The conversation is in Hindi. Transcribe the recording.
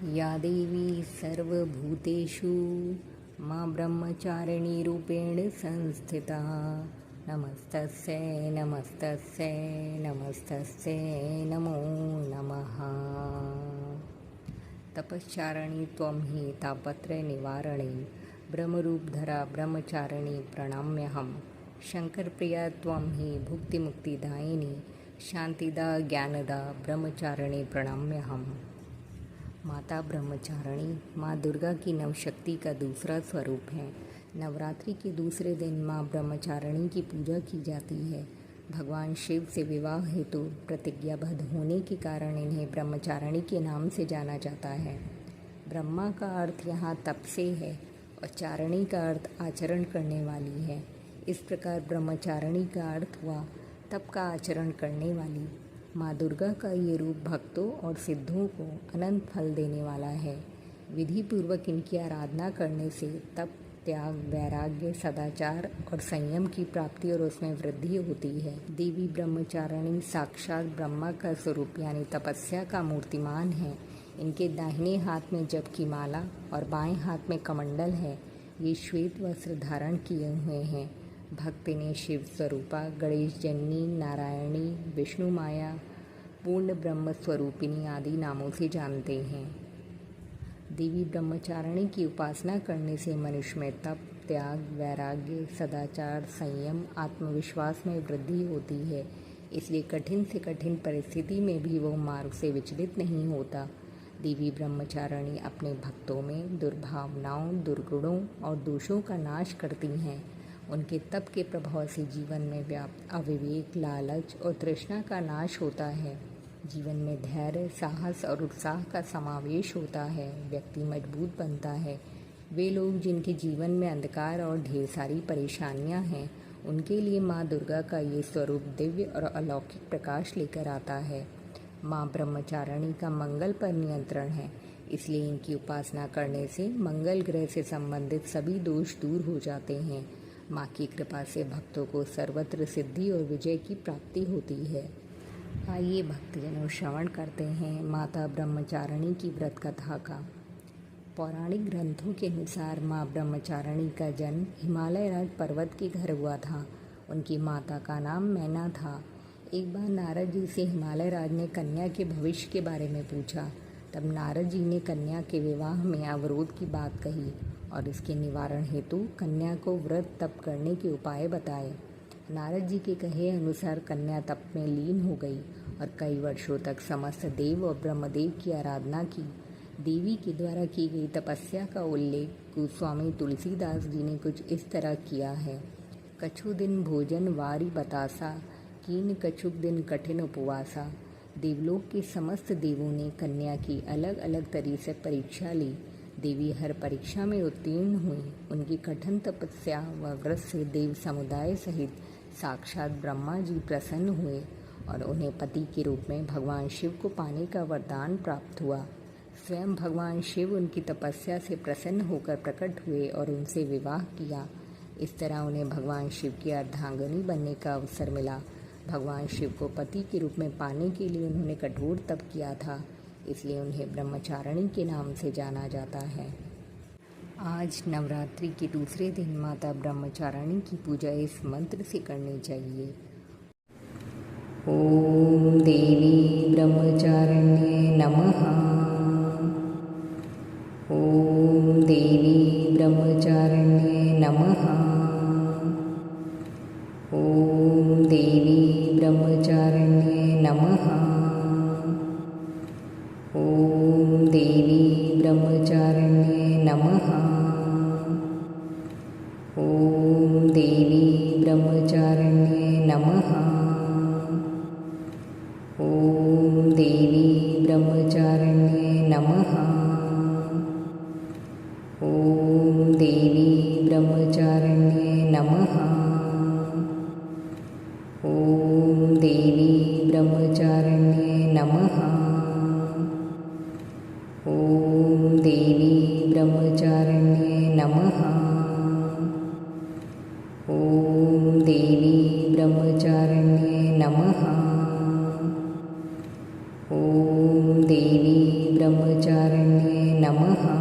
या देवी सर्वभूतेषु मां ब्रह्मचारिणीरूपेण संस्थिता। नमस्तस्यै नमस्तस्यै नमस्तस्यै नमो नमः। तपश्चारिणी त्वं हि तापत्रयनिवारिणी ब्रह्मरूपधरा ब्रह्मचारिणी प्रणम्यहम्। शंकरप्रिया त्वं हि भुक्तिमुक्तिदायिनी शांतिदा ज्ञानदा ब्रह्मचारिणी प्रणम्यहम्। माता ब्रह्मचारिणी माँ दुर्गा की नवशक्ति का दूसरा स्वरूप है। नवरात्रि के दूसरे दिन माँ ब्रह्मचारिणी की पूजा की जाती है। भगवान शिव से विवाह हेतु प्रतिज्ञाबद्ध होने के कारण इन्हें ब्रह्मचारिणी के नाम से जाना जाता है। ब्रह्मा का अर्थ यहाँ तप से है और चारिणी का अर्थ आचरण करने वाली है। इस प्रकार ब्रह्मचारिणी का अर्थ हुआ तप का आचरण करने वाली। माँ दुर्गा का ये रूप भक्तों और सिद्धों को अनंत फल देने वाला है। विधि पूर्वक इनकी आराधना करने से तप, त्याग, वैराग्य, सदाचार और संयम की प्राप्ति और उसमें वृद्धि होती है। देवी ब्रह्मचारिणी साक्षात ब्रह्मा का स्वरूप यानी तपस्या का मूर्तिमान है। इनके दाहिने हाथ में जप की माला और बाएं हाथ में कमंडल है। ये श्वेत वस्त्र धारण किए हुए हैं। भक्त इन्हें शिव स्वरूपा, गणेश जननी, नारायणी, विष्णु माया, पूर्ण ब्रह्म स्वरूपिणी आदि नामों से जानते हैं। देवी ब्रह्मचारिणी की उपासना करने से मनुष्य में तप, त्याग, वैराग्य, सदाचार, संयम, आत्मविश्वास में वृद्धि होती है। इसलिए कठिन से कठिन परिस्थिति में भी वो मार्ग से विचलित नहीं होता। देवी ब्रह्मचारिणी अपने भक्तों में दुर्भावनाओं, दुर्गुणों और दोषों का नाश करती हैं। उनके तप के प्रभाव से जीवन में व्याप्त अविवेक, लालच और तृष्णा का नाश होता है। जीवन में धैर्य, साहस और उत्साह का समावेश होता है। व्यक्ति मजबूत बनता है। वे लोग जिनके जीवन में अंधकार और ढेर सारी परेशानियां हैं, उनके लिए माँ दुर्गा का ये स्वरूप दिव्य और अलौकिक प्रकाश लेकर आता है। माँ ब्रह्मचारिणी का मंगल पर नियंत्रण है, इसलिए इनकी उपासना करने से मंगल ग्रह से संबंधित सभी दोष दूर हो जाते हैं। माँ की कृपा से भक्तों को सर्वत्र सिद्धि और विजय की प्राप्ति होती है। आइए भक्तजनों श्रवण करते हैं माता ब्रह्मचारिणी की व्रत कथा का। पौराणिक ग्रंथों के अनुसार माँ ब्रह्मचारिणी का जन्म हिमालय राज पर्वत के घर हुआ था। उनकी माता का नाम मैना था। एक बार नारद जी से हिमालय राज ने कन्या के भविष्य के बारे में पूछा। तब नारद जी ने कन्या के विवाह में अवरोध की बात कही और इसके निवारण हेतु कन्या को व्रत तप करने के उपाय बताए। नारद जी के कहे अनुसार कन्या तप में लीन हो गई और कई वर्षों तक समस्त देव और ब्रह्मदेव की आराधना की। देवी के द्वारा की गई तपस्या का उल्लेख गोस्वामी तुलसीदास जी ने कुछ इस तरह किया है। कछु दिन भोजन वारी बतासा, कीन कछुक दिन कठिन उपवासा। देवलोक के समस्त देवों ने कन्या की अलग अलग तरीके से परीक्षा ली। देवी हर परीक्षा में उत्तीर्ण हुई। उनकी कठिन तपस्या व व्रत से देव समुदाय सहित साक्षात ब्रह्मा जी प्रसन्न हुए और उन्हें पति के रूप में भगवान शिव को पाने का वरदान प्राप्त हुआ। स्वयं भगवान शिव उनकी तपस्या से प्रसन्न होकर प्रकट हुए और उनसे विवाह किया। इस तरह उन्हें भगवान शिव की अर्धांगिनी बनने का अवसर मिला। भगवान शिव को पति के रूप में पाने के लिए उन्होंने कठोर तप किया था, इसलिए उन्हें ब्रह्मचारिणी के नाम से जाना जाता है। आज नवरात्रि के दूसरे दिन माता ब्रह्मचारिणी की पूजा इस मंत्र से करनी चाहिए। ओम देवी ब्रह्मचारिण्ये नमः। ओम देवी ब्रह्मचारिण्ये नमः। ओम देवी ब्रह्मचारिण्ये नमः। ओम देवी ब्रह्मचारिण्ये नमः। ओम देवी ब्रह्मचारिण्ये नमः। ओम देवी ब्रह्मचारिण्ये नमः। ओम देवी ब्रह्मचारिण्ये नमः। ओम देवी ब्रह्मचारिण्ये नमः। ओम देवी ब्रह्मचारिण्ये नमः। ओम देवी ब्रह्मचारिण्ये नमः। ओम देवी ब्रह्म ब्रह्मचारिण्ये नमः।